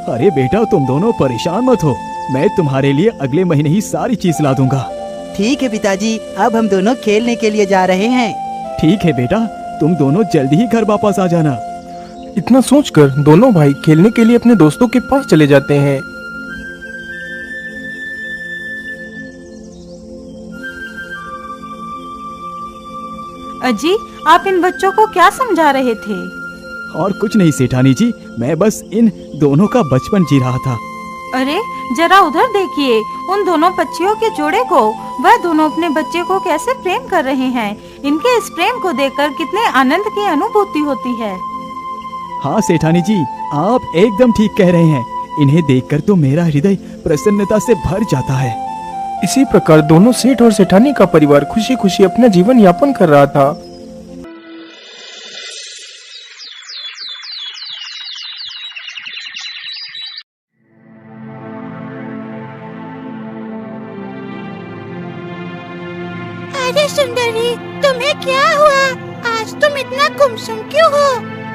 अरे बेटा, तुम दोनों परेशान मत हो, मैं तुम्हारे लिए अगले महीने ही सारी चीज ला दूंगा। ठीक है पिताजी, अब हम दोनों खेलने के लिए जा रहे हैं। ठीक है बेटा, तुम दोनों जल्दी ही घर वापस आ जाना। इतना सोचकर दोनों भाई खेलने के लिए अपने दोस्तों के पास चले जाते हैं। अजी, आप इन बच्चों को क्या समझा रहे थे? और कुछ नहीं सेठानी जी, मैं बस इन दोनों का बचपन जी रहा था। अरे जरा उधर देखिए, उन दोनों पक्षियों के जोड़े को। वह दोनों अपने बच्चे को कैसे प्रेम कर रहे हैं। इनके इस प्रेम को देखकर कितने आनंद की अनुभूति होती है। हाँ सेठानी जी, आप एकदम ठीक कह रहे हैं। इन्हें देखकर तो मेरा हृदय प्रसन्नता से भर जाता है। इसी प्रकार दोनों सेठ और सेठानी का परिवार खुशी खुशी अपना जीवन यापन कर रहा था। अरे सुंदरी, तुम्हें क्या हुआ? आज तुम इतना गुमसुम क्यों हो?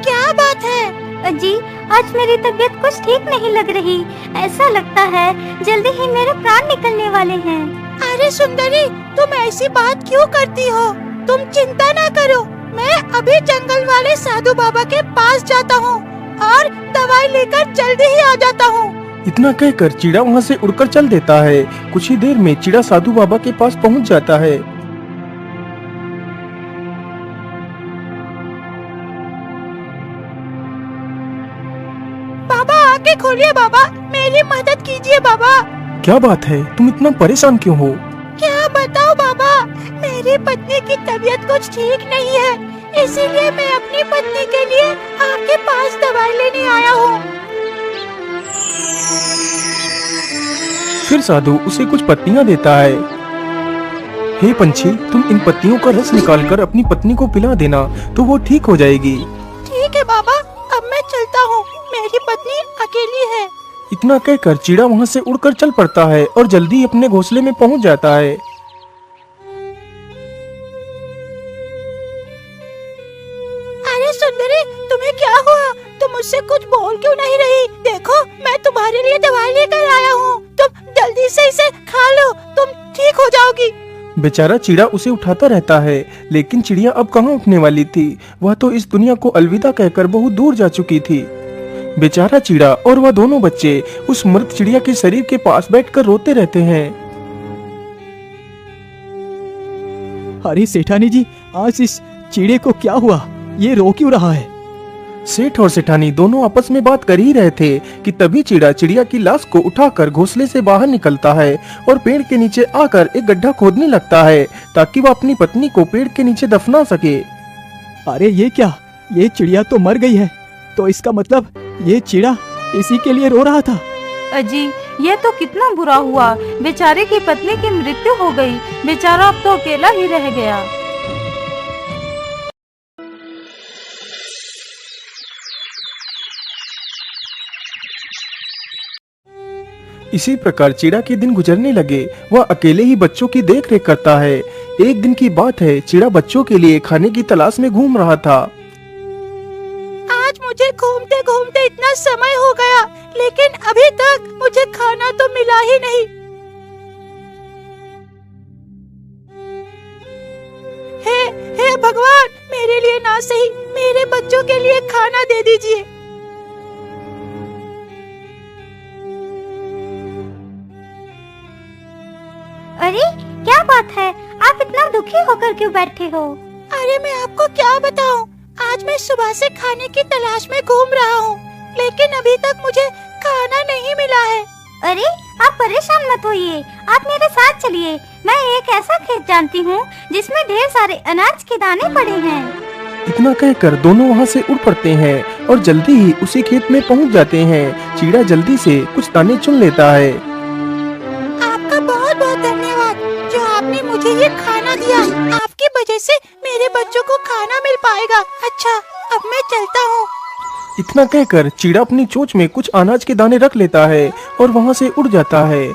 क्या बात है? अजी, आज मेरी तबीयत कुछ ठीक नहीं लग रही। ऐसा लगता है जल्दी ही मेरे प्राण निकलने वाले हैं। अरे सुंदरी, तुम ऐसी बात क्यों करती हो? तुम चिंता ना करो, मैं अभी जंगल वाले साधु बाबा के पास जाता हूँ और दवाई लेकर जल्दी ही आ जाता हूँ। इतना कहकर चिड़ा वहाँ से उड़कर चल देता है। कुछ ही देर में चिड़ा साधु बाबा के पास पहुँच जाता है। बाबा आंखें खोलिए बाबा, मेरी मदद कीजिए बाबा। क्या बात है, तुम इतना परेशान क्यों हो? क्या बताओ बाबा, मेरी पत्नी की तबीयत कुछ ठीक नहीं है, इसीलिए मैं अपनी पत्नी के लिए आपके पास दवाई लेने आया हूँ। फिर साधु उसे कुछ पत्तियाँ देता है। हे पंछी, तुम इन पत्तियों का रस निकालकर अपनी पत्नी को पिला देना तो वो ठीक हो जाएगी। ठीक है बाबा, अब मैं चलता हूँ, मेरी पत्नी अकेली है। इतना कहकर चिड़ा वहाँ से उड़कर चल पड़ता है और जल्दी अपने घोंसले में पहुँच जाता है। अरे सुंदरी, तुम्हें क्या हुआ? तुम मुझसे कुछ बोल क्यों नहीं रही? देखो, मैं तुम्हारे लिए दवाई लेकर आया हूँ, तुम जल्दी से इसे खा लो, तुम ठीक हो जाओगी। बेचारा चिड़ा उसे उठाता रहता है, लेकिन चिड़िया अब कहाँ उठने वाली थी। वह तो इस दुनिया को अलविदा कहकर बहुत दूर जा चुकी थी। बेचारा चिड़ा और वह दोनों बच्चे उस मृत चिड़िया के शरीर के पास बैठकर रोते रहते हैं। अरे सेठानी जी, आज इस चिड़े को क्या हुआ? ये रो क्यों रहा है? सेठ और सेठानी दोनों आपस में बात कर ही रहे थे कि तभी चिड़ा चिड़िया की लाश को उठाकर घोंसले से बाहर निकलता है और पेड़ के नीचे आकर एक गड्ढा खोदने लगता है ताकि वह अपनी पत्नी को पेड़ के नीचे दफना सके। अरे ये क्या, ये चिड़िया तो मर गई है, तो इसका मतलब ये चिड़ा इसी के लिए रो रहा था। अजी, ये तो कितना बुरा हुआ। बेचारे की पत्नी की मृत्यु हो गई, बेचारा अब तो अकेला ही रह गया। इसी प्रकार चिड़ा के दिन गुजरने लगे। वह अकेले ही बच्चों की देख रेख करता है। एक दिन की बात है, चिड़ा बच्चों के लिए खाने की तलाश में घूम रहा था। आज मुझे घूमते घूमते इतना समय हो गया, लेकिन अभी तक मुझे खाना तो मिला ही नहीं। हे भगवान, मेरे लिए ना सही, मेरे बच्चों के लिए खाना दे दीजिए। अरे क्या बात है, आप इतना दुखी होकर क्यों बैठे हो? अरे मैं आपको क्या बताऊं, आज मैं सुबह से खाने की तलाश में घूम रहा हूँ, लेकिन अभी तक मुझे खाना नहीं मिला है। अरे आप परेशान मत होइए, आप मेरे साथ चलिए। मैं एक ऐसा खेत जानती हूँ जिसमें ढेर सारे अनाज के दाने पड़े हैं। इतना कहकर दोनों वहाँ से उड़ पड़ते हैं और जल्दी ही उसी खेत में पहुँच जाते हैं। चिड़ा जल्दी से कुछ दाने चुन लेता है। आपका बहुत बहुत धन्यवाद जो आपने मुझे ये खाना दिया। आपकी वजह से मेरे बच्चों को खाना मिल पाएगा। अच्छा, अब मैं चलता हूँ। इतना कहकर चिड़ा अपनी चोंच में कुछ अनाज के दाने रख लेता है और वहाँ से उड़ जाता है।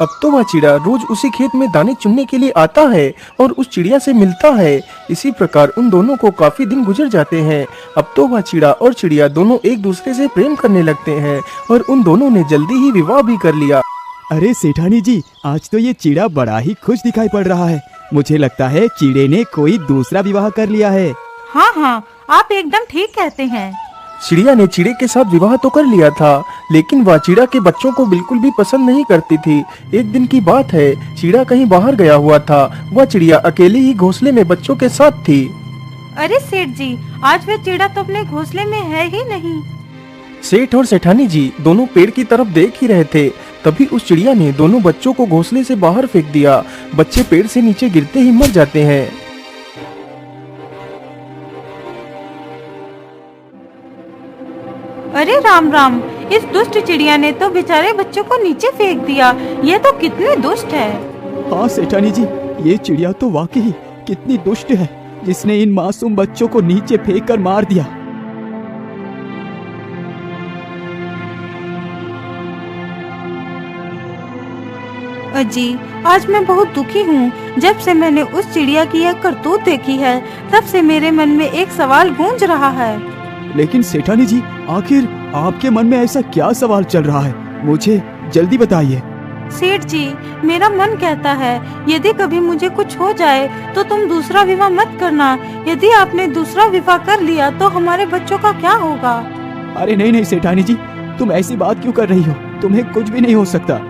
अब तो वह चिड़ा रोज उसी खेत में दाने चुनने के लिए आता है और उस चिड़िया से मिलता है। इसी प्रकार उन दोनों को काफी दिन गुजर जाते हैं। अब तो वह चिड़ा और चिड़िया दोनों एक दूसरे से प्रेम करने लगते हैं और उन दोनों ने जल्दी ही विवाह भी कर लिया। अरे सेठानी जी, आज तो ये चिड़ा बड़ा ही खुश दिखाई पड़ रहा है। मुझे लगता है चिड़े ने कोई दूसरा विवाह कर लिया है। हाँ हाँ, आप एकदम ठीक कहते हैं। चिड़िया ने चिड़े के साथ विवाह तो कर लिया था, लेकिन वह चिड़ा के बच्चों को बिल्कुल भी पसंद नहीं करती थी। एक दिन की बात है, चिड़ा कहीं बाहर गया हुआ था। वह चिड़िया अकेली ही घोंसले में बच्चों के साथ थी। अरे सेठ जी, आज वह चिड़ा तो अपने घोंसले में है ही नहीं। सेठ और सेठानी जी दोनों पेड़ की तरफ देख ही रहे थे। तभी उस चिड़िया ने दोनों बच्चों को घोंसले से बाहर फेंक दिया। बच्चे पेड़ से नीचे गिरते ही मर जाते हैं। अरे राम राम, इस दुष्ट चिड़िया ने तो बेचारे बच्चों को नीचे फेंक दिया। ये तो कितनी दुष्ट है। हाँ सेठानी जी, ये चिड़िया तो वाकई कितनी दुष्ट है, जिसने इन मासूम बच्चों को नीचे फेंक कर मार दिया। अजी, आज मैं बहुत दुखी हूँ। जब से मैंने उस चिड़िया की यह करतूत देखी है, तब से मेरे मन में एक सवाल गूंज रहा है। लेकिन सेठानी जी, आखिर आपके मन में ऐसा क्या सवाल चल रहा है? मुझे जल्दी बताइए। सेठ जी, मेरा मन कहता है यदि कभी मुझे कुछ हो जाए तो तुम दूसरा विवाह मत करना। यदि आपने दूसरा विवाह कर लिया तो हमारे बच्चों का क्या होगा? अरे नहीं नहीं सेठानी जी, तुम ऐसी बात क्यों कर रही हो? तुम्हें कुछ भी नहीं हो सकता।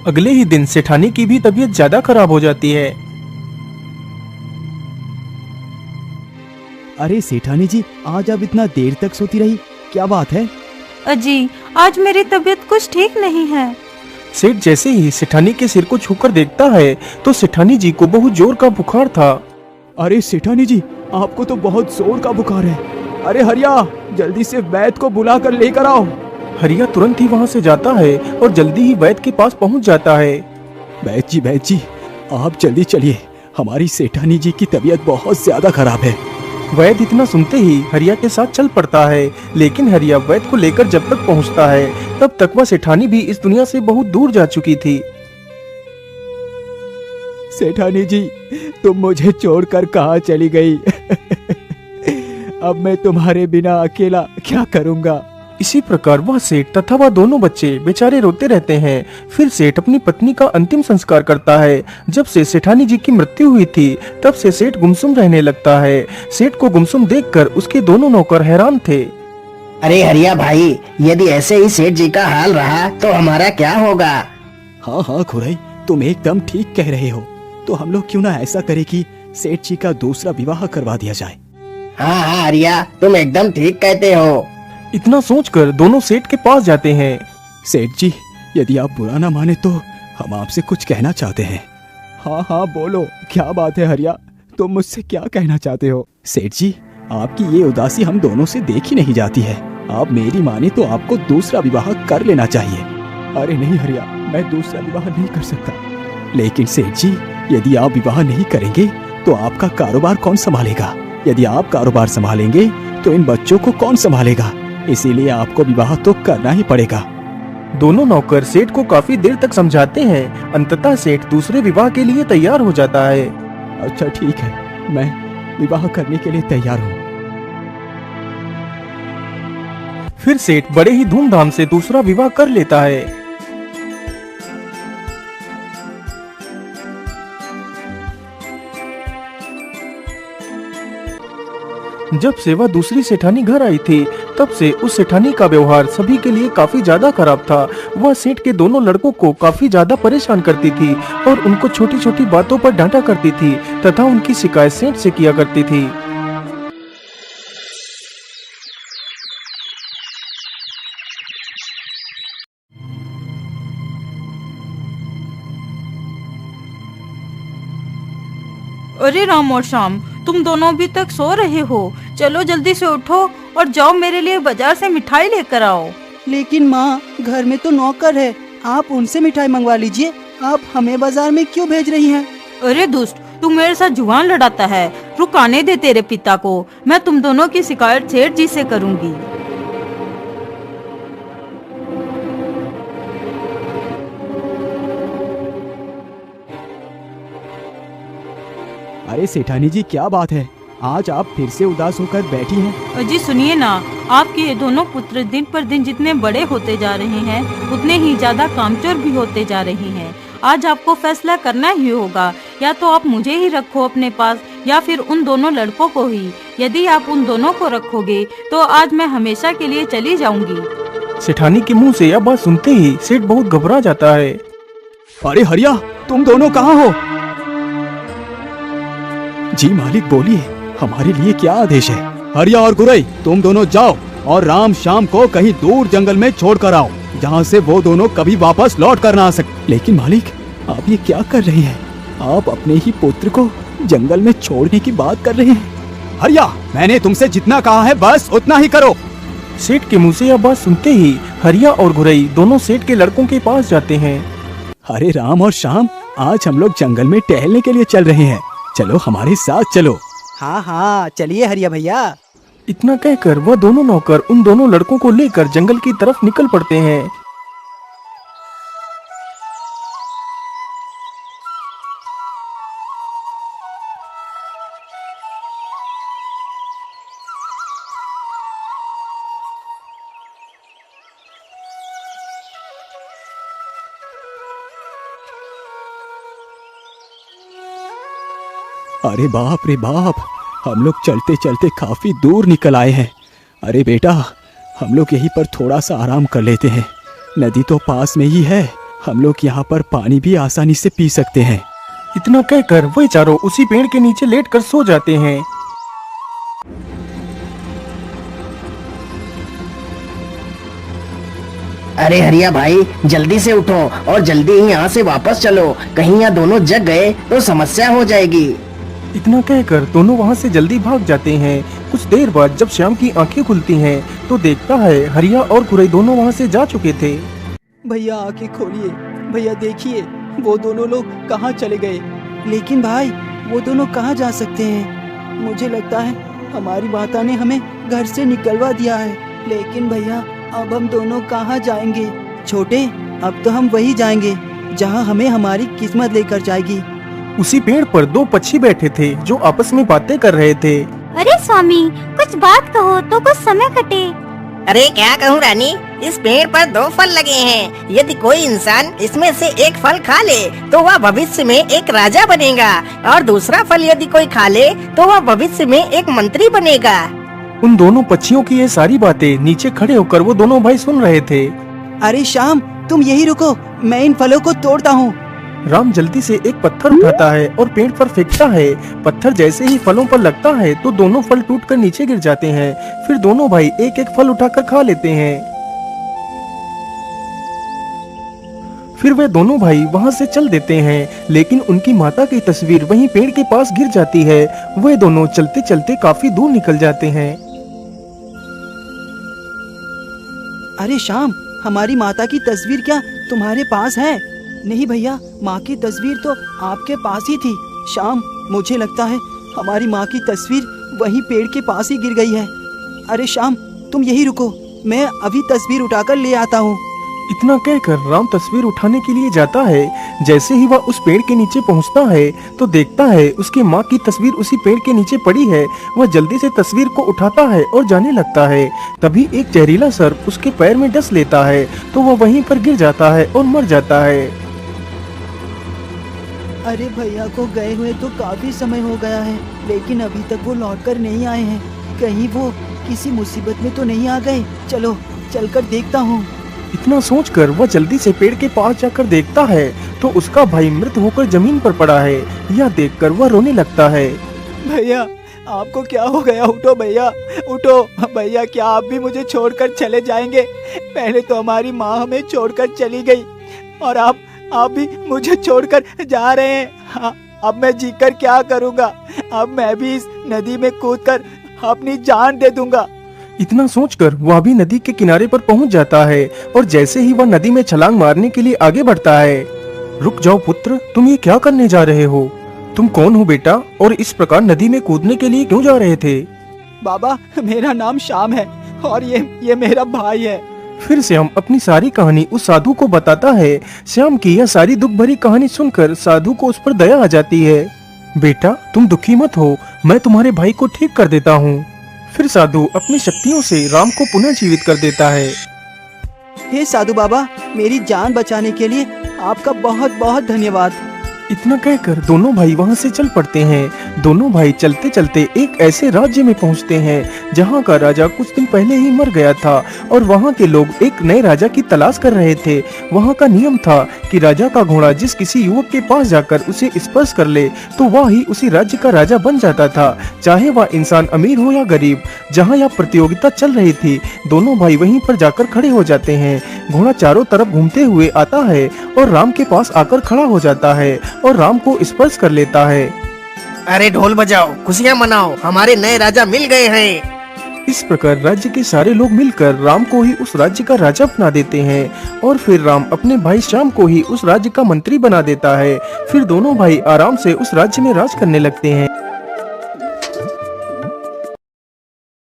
अगले ही दिन सेठानी की भी तबीयत ज्यादा खराब हो जाती है। अरे सेठानी जी, आज आप इतना देर तक सोती रही, क्या बात है? अजी, आज मेरी तबीयत कुछ ठीक नहीं है। सेठ जैसे ही सेठानी के सिर को छूकर देखता है तो सेठानी जी को बहुत जोर का बुखार था। अरे सेठानी जी, आपको तो बहुत जोर का बुखार है। अरे हरिया, जल्दी से वैद्य को बुला कर लेकर आओ। हरिया तुरंत ही वहाँ से जाता है और जल्दी ही वैद्य के पास पहुँच जाता है। वैद्य जी, आप जल्दी चलिए, हमारी सेठानी जी की तबीयत बहुत ज्यादा खराब है। वैद्य इतना सुनते ही हरिया के साथ चल पड़ता है, लेकिन हरिया वैद्य को लेकर जब तक पहुँचता है तब तक वह सेठानी भी इस दुनिया से बहुत दूर जा चुकी थी। सेठानी जी, तुम मुझे छोड़कर कहाँ चली गई? अब मैं तुम्हारे बिना अकेला क्या करूँगा? इसी प्रकार वह सेठ तथा वह दोनों बच्चे बेचारे रोते रहते हैं। फिर सेठ अपनी पत्नी का अंतिम संस्कार करता है। जब से सेठानी जी की मृत्यु हुई थी तब से सेठ गुमसुम रहने लगता है। सेठ को गुमसुम देखकर उसके दोनों नौकर हैरान थे। अरे हरिया भाई, यदि ऐसे ही सेठ जी का हाल रहा तो हमारा क्या होगा? हाँ हाँ खुराई, तुम एकदम ठीक कह रहे हो। तो हम लोग क्यों ना ऐसा करें कि सेठ जी का दूसरा विवाह करवा दिया जाए। हाँ हाँ हरिया, तुम एकदम ठीक कहते हो। इतना सोचकर दोनों सेठ के पास जाते हैं। सेठ जी, यदि आप बुरा ना माने तो हम आपसे कुछ कहना चाहते हैं। हाँ हाँ बोलो, क्या बात है हरिया, तुम मुझसे क्या कहना चाहते हो? सेठ जी, आपकी ये उदासी हम दोनों से देखी नहीं जाती है। आप मेरी माने तो आपको दूसरा विवाह कर लेना चाहिए। अरे नहीं हरिया, मैं दूसरा विवाह नहीं कर सकता। लेकिन सेठ जी, यदि आप विवाह नहीं करेंगे तो आपका कारोबार कौन संभालेगा? यदि आप कारोबार संभालेंगे तो इन बच्चों को कौन संभालेगा? इसीलिए आपको विवाह तो करना ही पड़ेगा। दोनों नौकर सेठ को काफी देर तक समझाते हैं। अंततः सेठ दूसरे विवाह के लिए तैयार हो जाता है। अच्छा ठीक है, मैं विवाह करने के लिए तैयार हूँ। फिर सेठ बड़े ही धूमधाम से दूसरा विवाह कर लेता है। जब से वह दूसरी सेठानी घर आई थी तब से उस सेठानी का व्यवहार सभी के लिए काफी ज्यादा खराब था। वह सेठ के दोनों लड़कों को काफी ज्यादा परेशान करती थी और उनको छोटी छोटी बातों पर डांटा करती थी तथा उनकी शिकायत सेठ से किया करती थी। अरे राम और श्याम, तुम दोनों अभी तक सो रहे हो। चलो जल्दी से उठो और जाओ मेरे लिए बाजार से मिठाई लेकर आओ। लेकिन माँ, घर में तो नौकर है, आप उनसे मिठाई मंगवा लीजिए। आप हमें बाजार में क्यों भेज रही हैं? अरे दुष्ट, तू मेरे साथ जुबान लड़ाता है। रुक, आने दे तेरे पिता को। मैं तुम दोनों की शिकायत सेठ जी से करूंगी। अरे सेठानी जी, क्या बात है? आज आप फिर से उदास होकर बैठी हैं। जी सुनिए ना, आपके ये दोनों पुत्र दिन पर दिन जितने बड़े होते जा रहे हैं उतने ही ज्यादा कामचोर भी होते जा रहे हैं। आज आपको फैसला करना ही होगा, या तो आप मुझे ही रखो अपने पास या फिर उन दोनों लड़कों को ही। यदि आप उन दोनों को रखोगे तो आज मैं हमेशा के लिए चली जाऊंगी। सेठानी के मुंह से यह बात सुनते ही सेठ बहुत घबरा जाता है। अरे हरिया, तुम दोनों कहाँ हो? जी मालिक, बोलिए, हमारे लिए क्या आदेश है? हरिया और गुरई, तुम दोनों जाओ और राम शाम को कहीं दूर जंगल में छोड़ कर आओ, जहाँ से वो दोनों कभी वापस लौट कर ना आ सके। लेकिन मालिक, आप ये क्या कर रहे हैं? आप अपने ही पुत्र को जंगल में छोड़ने की बात कर रहे हैं। हरिया, मैंने तुमसे जितना कहा है बस उतना ही करो। सेठ के मुंह से यह बात सुनते ही हरिया और गुरई दोनों सेठ के लड़कों के पास जाते हैं। अरे राम और शाम, आज हम लोग जंगल में टहलने के लिए चल रहे हैं, चलो हमारे साथ चलो। हाँ हाँ, चलिए हरिया भैया। इतना कहकर वह दोनों नौकर उन दोनों लड़कों को लेकर जंगल की तरफ निकल पड़ते हैं। अरे बाप रे बाप, हम लोग चलते चलते काफी दूर निकल आए हैं। अरे बेटा, हम लोग यहीं पर थोड़ा सा आराम कर लेते हैं। नदी तो पास में ही है, हम लोग यहाँ पर पानी भी आसानी से पी सकते हैं। इतना कहकर वह चारों उसी पेड़ के नीचे लेटकर सो जाते हैं। अरे हरिया भाई, जल्दी से उठो और जल्दी ही यहाँ से वापस चलो। कहीं यहाँ दोनों जग गए तो समस्या हो जाएगी। इतना कहकर दोनों वहाँ से जल्दी भाग जाते हैं। कुछ देर बाद जब श्याम की आंखें खुलती हैं तो देखता है हरिया और गुरई दोनों वहाँ से जा चुके थे। भैया आंखें खोलिए, भैया देखिए, वो दोनों लोग कहाँ चले गए? लेकिन भाई, वो दोनों कहाँ जा सकते हैं? मुझे लगता है हमारी माता ने हमें घर से निकलवा दिया है। लेकिन भैया, अब हम दोनों कहाँ जाएंगे? छोटे, अब तो हम वही जाएंगे जहाँ हमें हमारी किस्मत लेकर जाएगी। उसी पेड़ पर दो पक्षी बैठे थे जो आपस में बातें कर रहे थे। अरे स्वामी, कुछ बात कहो तो कुछ समय कटे। अरे क्या कहूँ रानी, इस पेड़ पर दो फल लगे हैं। यदि कोई इंसान इसमें से एक फल खा ले तो वह भविष्य में एक राजा बनेगा, और दूसरा फल यदि कोई खा ले तो वह भविष्य में एक मंत्री बनेगा। उन दोनों पक्षियों की ये सारी बातें नीचे खड़े होकर वो दोनों भाई सुन रहे थे। अरे श्याम, तुम यही रुको, मैं इन फलों को तोड़ता हूँ। राम जल्दी से एक पत्थर उठाता है और पेड़ पर फेंकता है। पत्थर जैसे ही फलों पर लगता है तो दोनों फल टूटकर नीचे गिर जाते हैं। फिर दोनों भाई एक एक फल उठाकर खा लेते हैं। फिर वे दोनों भाई वहां से चल देते हैं, लेकिन उनकी माता की तस्वीर वहीं पेड़ के पास गिर जाती है। वे दोनों चलते चलते काफी दूर निकल जाते हैं। अरे श्याम, हमारी माता की तस्वीर क्या तुम्हारे पास है? नहीं भैया, माँ की तस्वीर तो आपके पास ही थी। श्याम, मुझे लगता है हमारी माँ की तस्वीर वहीं पेड़ के पास ही गिर गई है। अरे श्याम, तुम यही रुको, मैं अभी तस्वीर उठाकर ले आता हूँ। इतना कहकर राम तस्वीर उठाने के लिए जाता है। जैसे ही वह उस पेड़ के नीचे पहुंचता है तो देखता है उसकी माँ की तस्वीर उसी पेड़ के नीचे पड़ी है। वह जल्दी से तस्वीर को उठाता है और जाने लगता है। तभी एक जहरीला सर्प उसके पैर में डस लेता है तो वह वहीं पर गिर जाता है और मर जाता है। अरे भैया को गए हुए तो काफी समय हो गया है, लेकिन अभी तक वो लौटकर नहीं आए हैं। कहीं वो किसी मुसीबत में तो नहीं आ गए? चलो चलकर देखता हूँ। इतना सोचकर वह जल्दी से पेड़ के पास जाकर देखता है तो उसका भाई मृत होकर जमीन पर पड़ा है। यह देखकर वह रोने लगता है। भैया, आपको क्या हो गया? उठो भैया, उठो भैया, क्या आप भी मुझे छोड़कर चले जाएंगे? पहले तो हमारी माँ हमें छोड़कर चली गई और आप भी मुझे छोड़कर जा रहे हैं। हाँ, अब मैं जीकर क्या करूँगा? अब मैं भी इस नदी में कूदकर अपनी जान दे दूंगा। इतना सोचकर वह भी नदी के किनारे पर पहुंच जाता है और जैसे ही वह नदी में छलांग मारने के लिए आगे बढ़ता है। रुक जाओ पुत्र, तुम ये क्या करने जा रहे हो? तुम कौन हो बेटा, और इस प्रकार नदी में कूदने के लिए क्यों जा रहे थे? बाबा, मेरा नाम श्याम है और ये मेरा भाई है। फिर श्याम अपनी सारी कहानी उस साधु को बताता है। श्याम की यह सारी दुख भरी कहानी सुनकर साधु को उस पर दया आ जाती है। बेटा, तुम दुखी मत हो, मैं तुम्हारे भाई को ठीक कर देता हूँ। फिर साधु अपनी शक्तियों से राम को पुनः जीवित कर देता है। हे साधु बाबा, मेरी जान बचाने के लिए आपका बहुत बहुत धन्यवाद। इतना कहकर दोनों भाई वहां से चल पड़ते हैं। दोनों भाई चलते चलते एक ऐसे राज्य में पहुंचते हैं जहां का राजा कुछ दिन पहले ही मर गया था और वहां के लोग एक नए राजा की तलाश कर रहे थे। वहां का नियम था कि राजा का घोड़ा जिस किसी युवक के पास जाकर उसे स्पर्श कर ले तो वह ही उसी राज्य का राजा बन जाता था, चाहे वह इंसान अमीर हो या गरीब। जहाँ यह प्रतियोगिता चल रही थी, दोनों भाई वहीं पर जाकर खड़े हो जाते हैं। घोड़ा चारों तरफ घूमते हुए आता है और राम के पास आकर खड़ा हो जाता है और राम को स्पर्श कर लेता है। अरे ढोल बजाओ, खुशियाँ मनाओ, हमारे नए राजा मिल गए हैं। इस प्रकार राज्य के सारे लोग मिलकर राम को ही उस राज्य का राजा बना देते हैं और फिर राम अपने भाई श्याम को ही उस राज्य का मंत्री बना देता है। फिर दोनों भाई आराम से उस राज्य में राज करने लगते हैं।